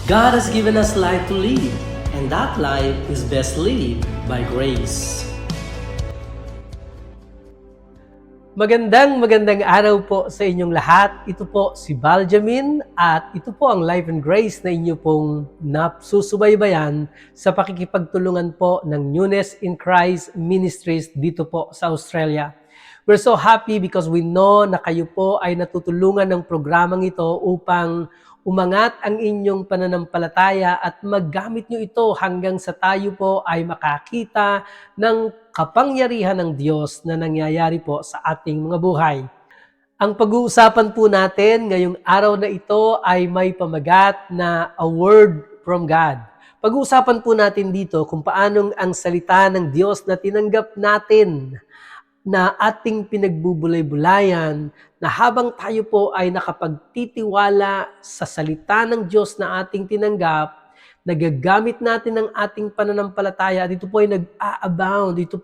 God has given us life to live, and that life is best lived by grace. Magandang araw po sa inyong lahat. Ito po si Baljamin at ito po ang Life and Grace na inyo pong nasusubaybayan sa pakikipagtulungan po ng Newness in Christ Ministries dito po sa Australia. We're so happy because we know na kayo po ay natutulungan ng programang ito upang umangat ang inyong pananampalataya at maggamit nyo ito hanggang sa tayo po ay makakita ng kapangyarihan ng Diyos na nangyayari po sa ating mga buhay. Ang pag-uusapan po natin ngayong araw na ito ay may pamagat na a word from God. Pag-uusapan po natin dito kung paanong ang salita ng Diyos na tinanggap natin na ating pinagbubulay-bulayan na habang tayo po ay nakapagtitiwala sa salita ng Diyos na ating tinanggap, nagagamit natin ang ating pananampalataya at ito po ay nag-a-abound, ito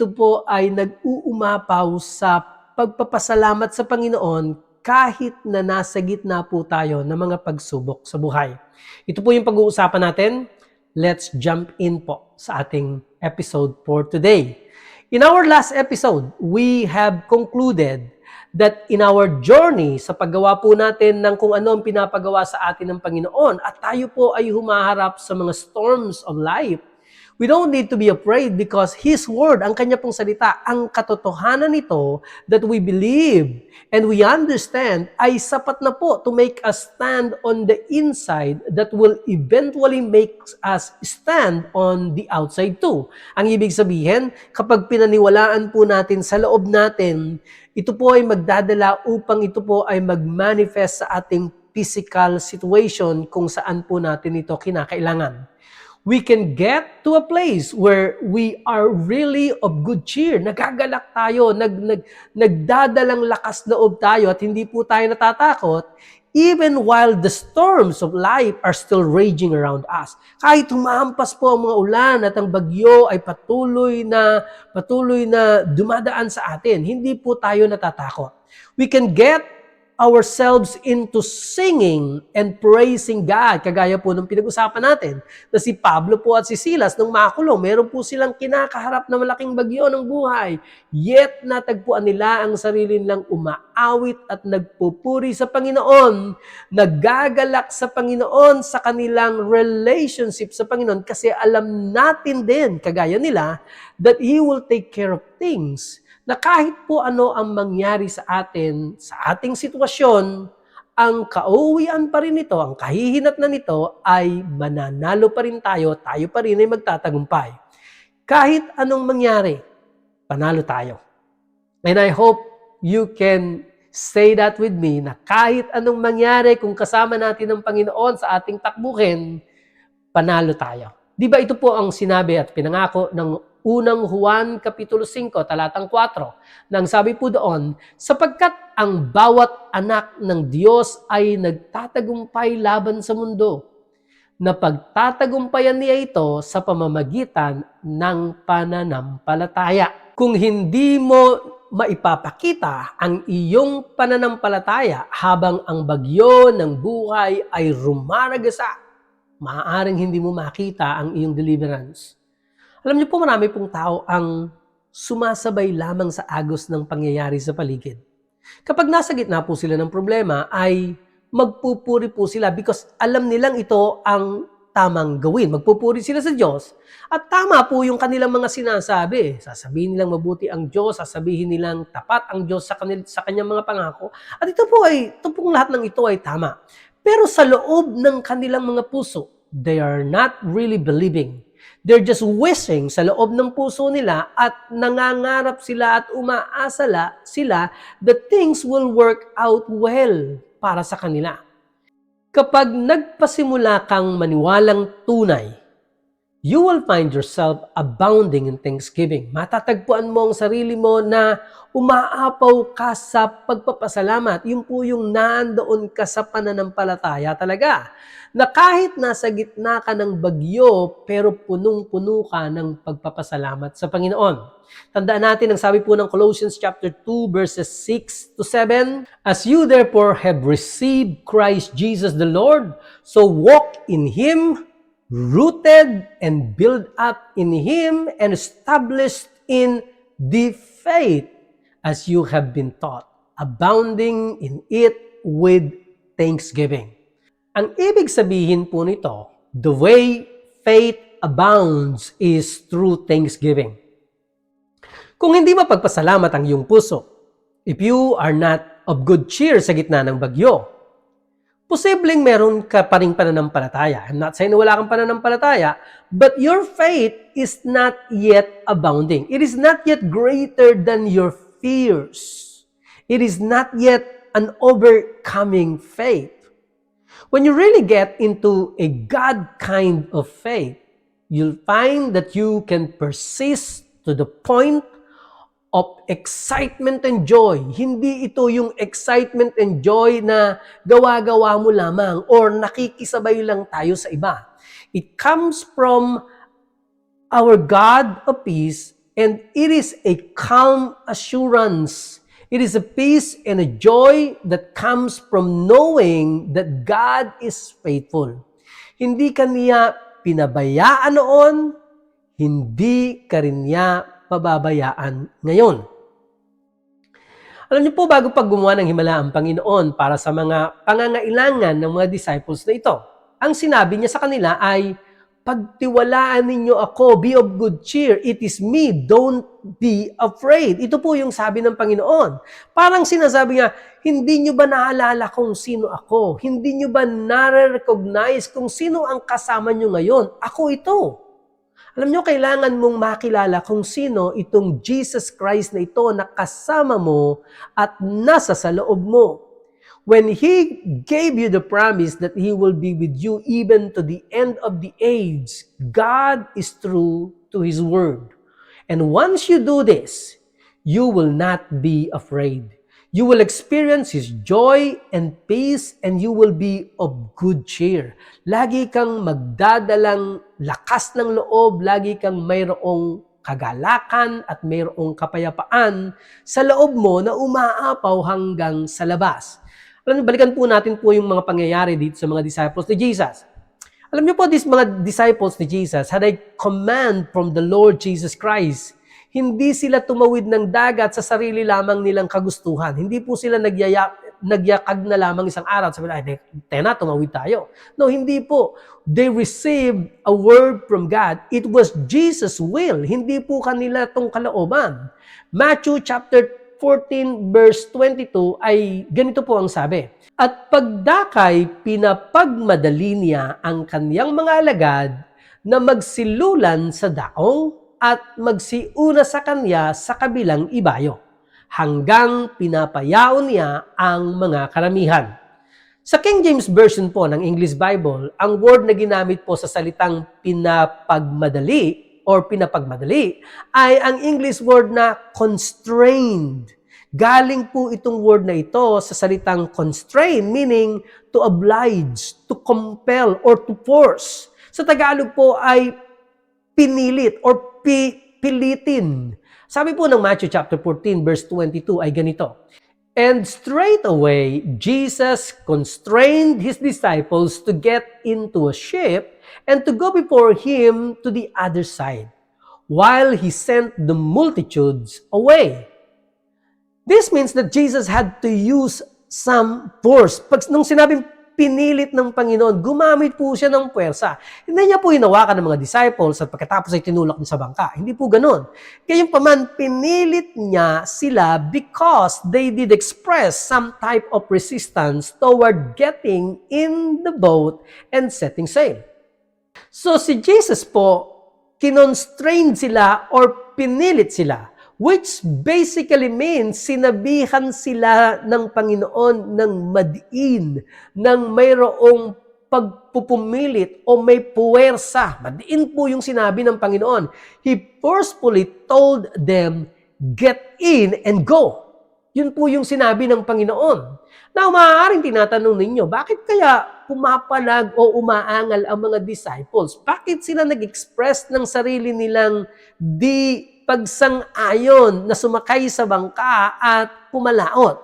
po ay nag-uumapaw sa pagpapasalamat sa Panginoon kahit na nasa gitna po tayo ng mga pagsubok sa buhay. Ito po yung pag-uusapan natin. Let's jump in po sa ating episode for today. In our last episode, we have concluded that in our journey sa paggawa po natin ng kung ano ang pinapagawa sa atin ng Panginoon at tayo po ay humaharap sa mga storms of life, we don't need to be afraid because His Word, ang Kanya pong salita, ang katotohanan nito that we believe and we understand ay sapat na po to make us stand on the inside that will eventually make us stand on the outside too. Ang ibig sabihin, kapag pinaniwalaan po natin sa loob natin, ito po ay magdadala upang ito po ay mag-manifest sa ating physical situation kung saan po natin ito kinakailangan. We can get to a place where we are really of good cheer. Nagagalak tayo, nagdadalang lakas loob tayo at hindi po tayo natatakot even while the storms of life are still raging around us. Kahit humahampas po ang mga ulan at ang bagyo ay patuloy na dumadaan sa atin, hindi po tayo natatakot. We can get ourselves into singing and praising God. Kagaya po ng pinag-usapan natin na si Pablo po at si Silas nung makulong, meron po silang kinakaharap na malaking bagyo ng buhay. Yet natagpuan nila ang sarili nilang umaawit at nagpupuri sa Panginoon, nagagalak sa Panginoon sa kanilang relationship sa Panginoon kasi alam natin din, kagaya nila, that He will take care of things na kahit po ano ang mangyari sa atin, sa ating sitwasyon, ang kauwian pa rin nito, ang kahihinatnan nito ay mananalo pa rin tayo pa rin ay magtatagumpay. Kahit anong mangyari, panalo tayo. And I hope you can say that with me na kahit anong mangyari kung kasama natin ang Panginoon sa ating takbuhin, panalo tayo. Di ba ito po ang sinabi at pinangako ng unang Juan Kapitulo 5, talatang 4, nang sabi po doon, sapagkat ang bawat anak ng Diyos ay nagtatagumpay laban sa mundo, na pagtatagumpayan niya ito sa pamamagitan ng pananampalataya. Kung hindi mo maipapakita ang iyong pananampalataya habang ang bagyo ng buhay ay rumaragasa, maaaring hindi mo makita ang iyong deliverance. Alam niyo po, marami pong tao ang sumasabay lamang sa agos ng pangyayari sa paligid. Kapag nasa gitna po sila ng problema, ay magpupuri po sila because alam nilang ito ang tamang gawin. Magpupuri sila sa Diyos at tama po yung kanilang mga sinasabi. Sasabihin nilang mabuti ang Diyos, sasabihin nilang tapat ang Diyos sa kanyang mga pangako. At ito pong lahat ng ito ay tama. Pero sa loob ng kanilang mga puso, they are not really believing. They're just wishing sa loob ng puso nila at nangangarap sila at umaasa sila that things will work out well para sa kanila. Kapag nagpasimula kang maniwalang tunay you will find yourself abounding in thanksgiving. Matatagpuan mo ang sarili mo na umaapaw ka sa pagpapasalamat. Yun po yung nandoon ka sa pananampalataya talaga. Na kahit nasa gitna ka ng bagyo, pero punong-puno ka ng pagpapasalamat sa Panginoon. Tandaan natin ang sabi po ng Colossians chapter 2 verses 6 to 7. As you therefore have received Christ Jesus the Lord, so walk in Him, rooted and built up in Him and established in the faith as you have been taught, abounding in it with thanksgiving. Ang ibig sabihin po nito, the way faith abounds is through thanksgiving. Kung hindi mapagpasalamat ang iyong puso, if you are not of good cheer sa gitna ng bagyo, posibleng meron ka pa ring pananampalataya. I'm not saying na wala kang pananampalataya, but your faith is not yet abounding. It is not yet greater than your fears. It is not yet an overcoming faith. When you really get into a God kind of faith, you'll find that you can persist to the point of excitement and joy. Hindi ito yung excitement and joy na gawa-gawa mo lamang or nakikisabay lang tayo sa iba. It comes from our God of peace, and it is a calm assurance. It is a peace and a joy that comes from knowing that God is faithful. Hindi ka niya pinabayaan noon, hindi ka rin niya pababayaan ngayon. Alam niyo po, bago pag gumawa ng himala ang Panginoon para sa mga pangangailangan ng mga disciples na ito, ang sinabi niya sa kanila ay, pagtiwalaan ninyo ako, be of good cheer, it is me, don't be afraid. Ito po yung sabi ng Panginoon. Parang sinasabi niya, hindi nyo ba naalala kung sino ako? Hindi nyo ba nare-recognize kung sino ang kasama nyo ngayon? Ako ito. Alam nyo, kailangan mong makilala kung sino itong Jesus Christ na ito na kasama mo at nasa sa loob mo. When He gave you the promise that He will be with you even to the end of the age, God is true to His word. And once you do this, you will not be afraid. You will experience His joy and peace, and you will be of good cheer. Lagi kang magdadalang lakas ng loob, lagi kang mayroong kagalakan at mayroong kapayapaan sa loob mo na umaapaw hanggang sa labas. Alam niyo, balikan po natin po yung mga pangyayari dito sa mga disciples ni Jesus. Alam niyo po, these mga disciples ni Jesus had a command from the Lord Jesus Christ. Hindi sila tumawid ng dagat sa sarili lamang nilang kagustuhan. Hindi po sila nagyakag na lamang isang araw. Sabi na, tena, tumawid tayo. No, hindi po. They received a word from God. It was Jesus' will. Hindi po kanila tong kalooban. Matthew chapter 14 verse 22 ay ganito po ang sabi. At pagdakay, pinapagmadali niya ang kaniyang mga alagad na magsilulan sa daong at magsiuna sa kanya sa kabilang ibayo, hanggang pinapayaon niya ang mga karamihan. Sa King James Version po ng English Bible, ang word na ginamit po sa salitang pinapagmadali or pinapagmadali ay ang English word na constrained. Galing po itong word na ito sa salitang constrain, meaning to oblige, to compel, or to force. Sa Tagalog po ay pinilit or pilitin. Sabi po ng Matthew chapter 14 verse 22 ay ganito. And straightaway, Jesus constrained His disciples to get into a ship and to go before Him to the other side, while He sent the multitudes away. This means that Jesus had to use some force. Nung sinabing pinilit ng Panginoon, gumamit po siya ng puwersa. Hindi niya po hinawakan ng mga disciples at pagkatapos ay tinulak niya sa bangka. Hindi po ganun. Gayunpaman, pinilit niya sila because they did express some type of resistance toward getting in the boat and setting sail. So si Jesus po, kinonstrain sila or pinilit sila, which basically means sinabihan sila ng Panginoon ng madiin, ng mayroong pagpupumilit o may puwersa. Madiin po yung sinabi ng Panginoon. He forcefully told them, get in and go. Yun po yung sinabi ng Panginoon. Now, maaaring tinatanong ninyo, bakit kaya pumapalag o umaangal ang mga disciples? Bakit sila nag-express ng sarili nilang di pagsang-ayon na sumakay sa bangka at pumalaot?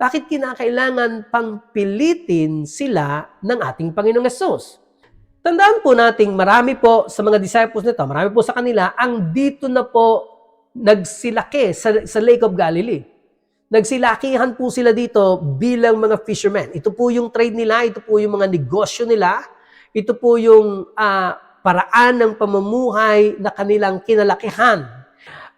Bakit kinakailangan pang pilitin sila ng ating Panginoong Hesus? Tandaan po nating marami po sa mga disciples nito, marami po sa kanila, ang dito na po nagsilaki sa Lake of Galilee. Nagsilakihan po sila dito bilang mga fishermen. Ito po yung trade nila, ito po yung mga negosyo nila, ito po yung paraan ng pamumuhay na kanilang kinalakihan.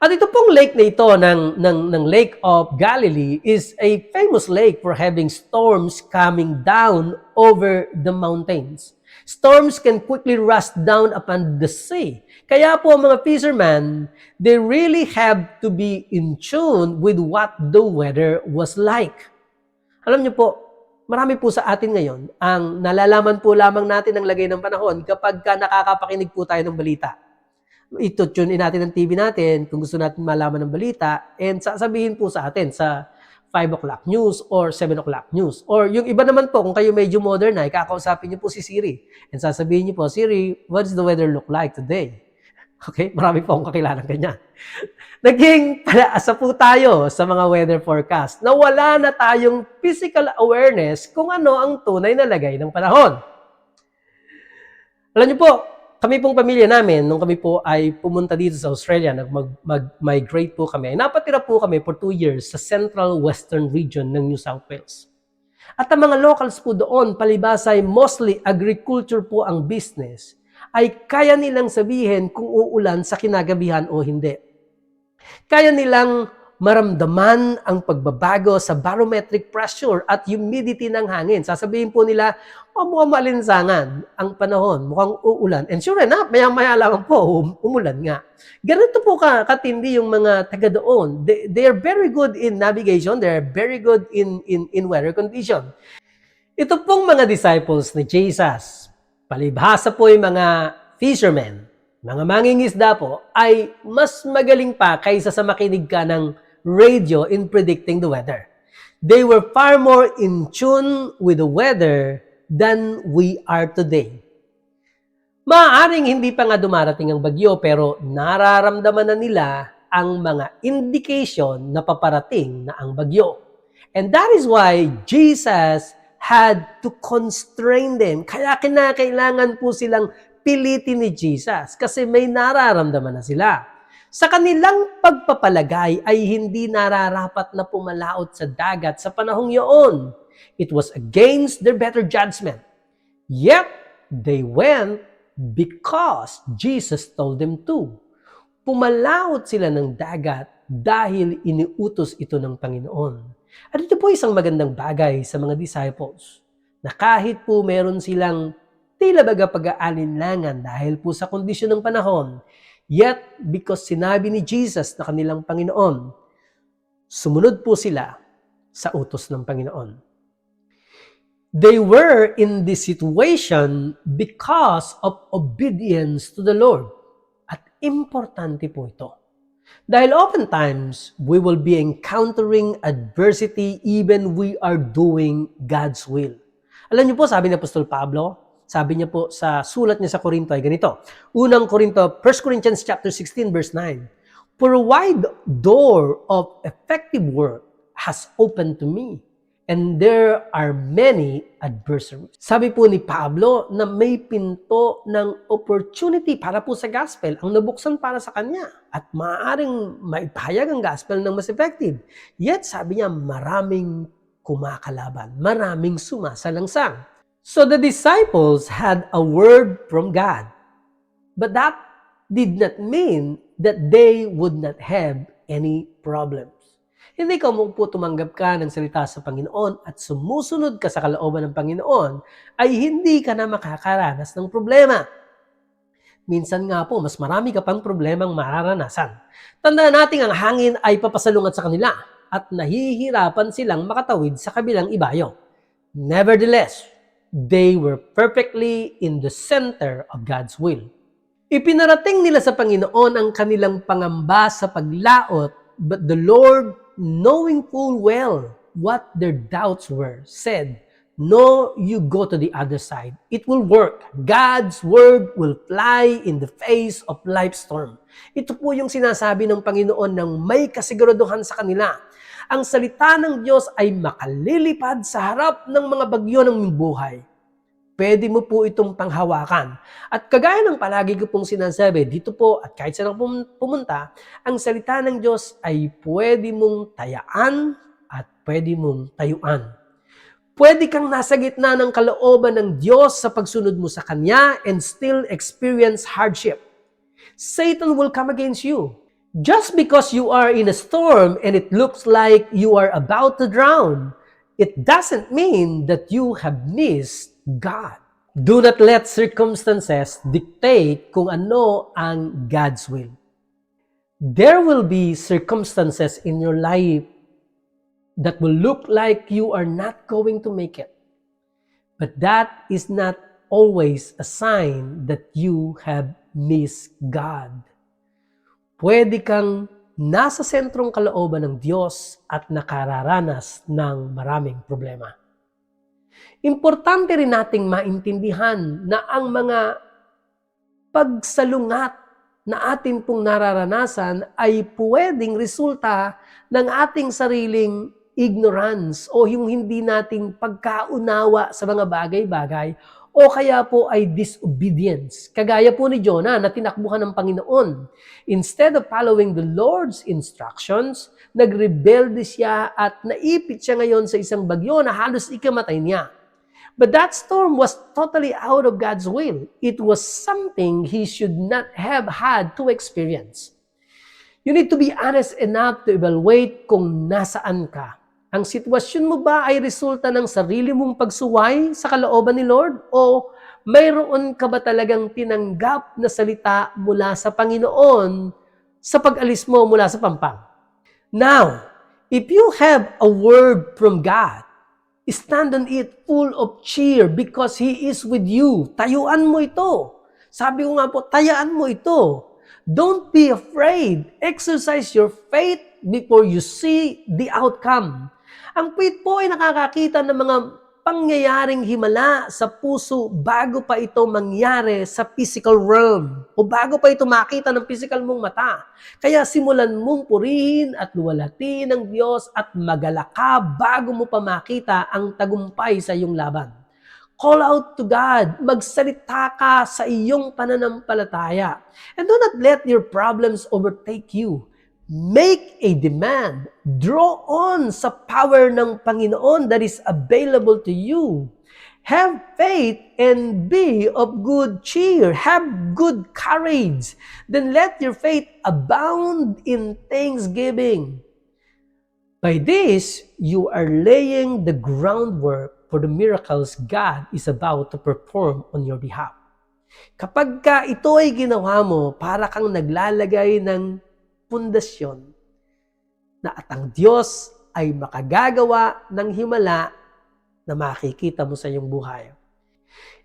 At ito pong lake na ito ng Lake of Galilee is a famous lake for having storms coming down over the mountains. Storms can quickly rush down upon the sea. Kaya po mga fishermen, they really have to be in tune with what the weather was like. Alam niyo po, marami po sa atin ngayon, ang nalalaman po lamang natin ang lagay ng panahon kapag nakakapakinig po tayo ng balita. Ito-tune in natin ang TV natin kung gusto natin malaman ng balita and sasabihin po sa atin sa 5 o'clock news or 7 o'clock news. Or yung iba naman po, kung kayo medyo modern na, kakausapin niyo po si Siri. And sasabihin niyo po, Siri, what does the weather look like today? Okay? Marami po akong kakilalang ganyan. Naging palaasa po tayo sa mga weather forecast na wala na tayong physical awareness kung ano ang tunay na lagay ng panahon. Alam niyo po, kami pong pamilya namin, nung kami po ay pumunta dito sa Australia, mag-migrate po kami, ay napatira po kami for 2 years sa Central Western Region ng New South Wales. At ang mga locals po doon, palibhasa ay mostly agriculture po ang business, ay kaya nilang sabihin kung uulan sa kinagabihan o hindi. Kaya nilang maramdaman ang pagbabago sa barometric pressure at humidity ng hangin. Sasabihin po nila, mukhang malinsangan ang panahon, mukhang uulan. And sure enough, maya-maya lamang po, umulan nga. Ganito po katindi yung mga taga doon. They are very good in navigation, they are very good in weather condition. Ito pong mga disciples ni Jesus, palibhasa po yung mga fishermen, mga mangingisda po, ay mas magaling pa kaysa sa makinig ka ng radio in predicting the weather. They were far more in tune with the weather than we are today. Maaaring hindi pa nga dumarating ang bagyo pero nararamdaman na nila ang mga indication na paparating na ang bagyo. And that is why Jesus had to constrain them. Kaya kinakailangan po silang pilitin ni Jesus kasi may nararamdaman na sila. Sa kanilang pagpapalagay ay hindi nararapat na pumalaot sa dagat sa panahong iyon. It was against their better judgment. Yet, they went because Jesus told them to. Pumalaot sila ng dagat dahil iniutos ito ng Panginoon. At ito po isang magandang bagay sa mga disciples na kahit po meron silang tila baga pag-aalinlangan dahil po sa kondisyon ng panahon, yet, because sinabi ni Jesus na kanilang Panginoon, sumunod po sila sa utos ng Panginoon. They were in this situation because of obedience to the Lord. At importante po ito. Dahil oftentimes, we will be encountering adversity even we are doing God's will. Alam niyo po, sabi ni Apostol Pablo, sabi niya po sa sulat niya sa Korinto ay ganito. Unang Korinto, 1 Corinthians chapter 16 verse 9. For a wide door of effective work has opened to me, and there are many adversaries. Sabi po ni Pablo na may pinto ng opportunity para po sa gospel ang nabuksan para sa kanya at maaaring maipahayag ang gospel ng mas effective. Yet sabi niya maraming kumakalaban, maraming sumasalangsang. So the disciples had a word from God. But that did not mean that they would not have any problems. Hindi ka mo po tumanggap ka ng salita sa Panginoon at sumusunod ka sa kalooban ng Panginoon, ay hindi ka na makakaranas ng problema. Minsan nga po, mas marami ka pang problemang mararanasan. Tandaan natin ang hangin ay papasalungat sa kanila at nahihirapan silang makatawid sa kabilang ibayo. Nevertheless, They were perfectly in the center of God's will. Ipinarating nila sa Panginoon ang kanilang pangamba sa paglaot, but the Lord, knowing full well what their doubts were, said, "No, you go to the other side. It will work. God's word will fly in the face of life's storm." Ito po yung sinasabi ng Panginoon ng may kasiguraduhan sa kanila. Ang salita ng Diyos ay makalilipad sa harap ng mga bagyo ng buhay. Pwede mo po itong panghawakan. At kagaya ng palagi ko pong sinasabi, dito po at kahit saan pumunta, ang salita ng Diyos ay pwede mong tayaan at pwede mong tayuan. Pwede kang nasa gitna ng kalooban ng Diyos sa pagsunod mo sa Kanya and still experience hardship. Satan will come against you. Just because you are in a storm and it looks like you are about to drown, it doesn't mean that you have missed God. Do not let circumstances dictate kung ano ang God's will. There will be circumstances in your life that will look like you are not going to make it. But that is not always a sign that you have missed God. Pwede kang nasa sentrong kalooban ng Diyos at nakararanas ng maraming problema. Importante rin nating maintindihan na ang mga pagsalungat na atin pong nararanasan ay pwedeng resulta ng ating sariling ignorance o yung hindi nating pagkaunawa sa mga bagay-bagay o kaya po ay disobedience. Kagaya po ni Jonah na tinakbuhan ng Panginoon. Instead of following the Lord's instructions, nagrebelde siya at naipit siya ngayon sa isang bagyo na halos ikamatay niya. But that storm was totally out of God's will. It was something he should not have had to experience. You need to be honest enough to evaluate kung nasaan ka. Ang sitwasyon mo ba ay resulta ng sarili mong pagsuway sa kalooban ni Lord? O mayroon ka ba talagang tinanggap na salita mula sa Panginoon sa pag-alis mo mula sa pampang? Now, if you have a word from God, stand on it full of cheer because He is with you. Tayuan mo ito. Sabi ko nga po, tayaan mo ito. Don't be afraid. Exercise your faith before you see the outcome. Ang faith po ay nakakakita ng mga pangyayaring himala sa puso bago pa ito mangyari sa physical realm o bago pa ito makita ng physical mong mata. Kaya simulan mong purihin at luwalhatiin ng Diyos at magalak ka bago mo pa makita ang tagumpay sa iyong laban. Call out to God. Magsalita ka sa iyong pananampalataya. And do not let your problems overtake you. Make a demand. Draw on sa power ng Panginoon that is available to you. Have faith and be of good cheer. Have good courage. Then let your faith abound in thanksgiving. By this, you are laying the groundwork for the miracles God is about to perform on your behalf. Kapag ka ito ay ginawa mo, para kang naglalagay ng pundasyon na at ang Diyos ay makagagawa ng himala na makikita mo sa iyong buhay.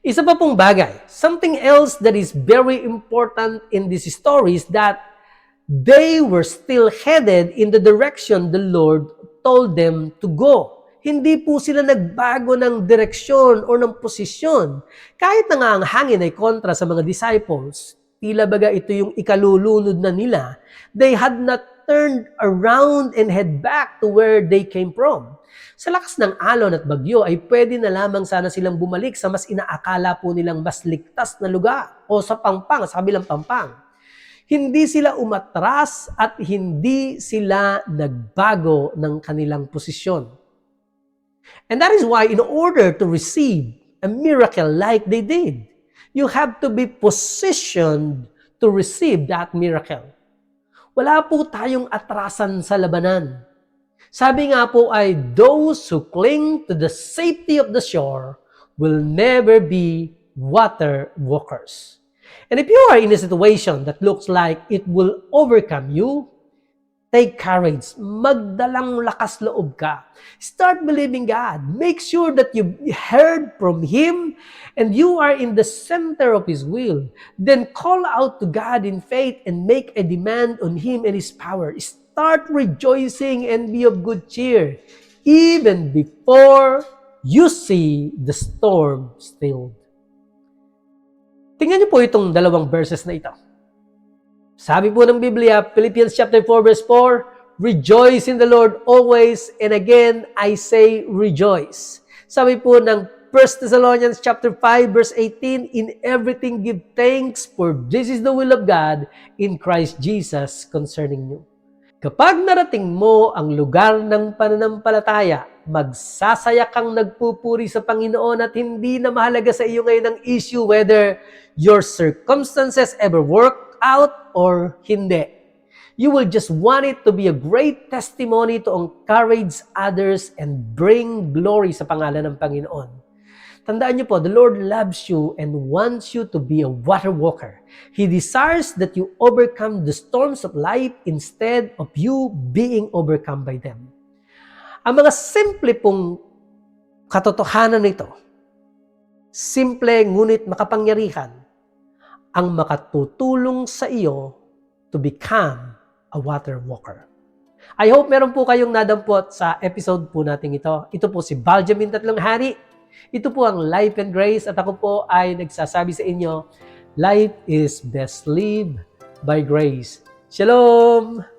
Isa pa pong bagay, something else that is very important in this story is that they were still headed in the direction the Lord told them to go. Hindi po sila nagbago ng direksyon o ng posisyon. Kahit na nga ang hangin ay kontra sa mga disciples, tila baga ito yung ikalulunod na nila, they had not turned around and head back to where they came from. Sa lakas ng alon at bagyo ay pwede na lamang sana silang bumalik sa mas inaakala po nilang mas ligtas na lugar o sa pampang, sa kabilang pampang. Hindi sila umatras at hindi sila nagbago ng kanilang posisyon. And that is why in order to receive a miracle like they did, you have to be positioned to receive that miracle. Wala po tayong atrasan sa labanan. Sabi nga po ay, those who cling to the safety of the shore will never be water walkers. And if you are in a situation that looks like it will overcome you, Take courage. Magdalang lakas loob ka. Start believing God. Make sure that you heard from Him and you are in the center of His will. Then call out to God in faith and make a demand on Him and His power. Start rejoicing and be of good cheer, even before you see the storm stilled. Tingnan niyo po itong dalawang verses na ito. Sabi po ng Biblia, Philippians chapter 4 verse 4, rejoice in the Lord always, and again I say rejoice. Sabi po ng 1 Thessalonians chapter 5 verse 18, in everything give thanks, for this is the will of God in Christ Jesus concerning you. Kapag narating mo ang lugar ng pananampalataya, magsasaya kang nagpupuri sa Panginoon at hindi na mahalaga sa iyo ngayon ang issue whether your circumstances ever work out or hindi. You will just want it to be a great testimony to encourage others and bring glory sa pangalan ng Panginoon. Tandaan niyo po, the Lord loves you and wants you to be a water walker. He desires that you overcome the storms of life instead of you being overcome by them. Ang mga simple pong katotohanan nito, simple ngunit makapangyarihan, ang makatutulong sa iyo to become a water walker. I hope meron po kayong nadampot sa episode po natin ito. Ito po si Baljamin Tatlong Hari. Ito po ang Life and Grace at ako po ay nagsasabi sa inyo, life is best lived by grace. Shalom!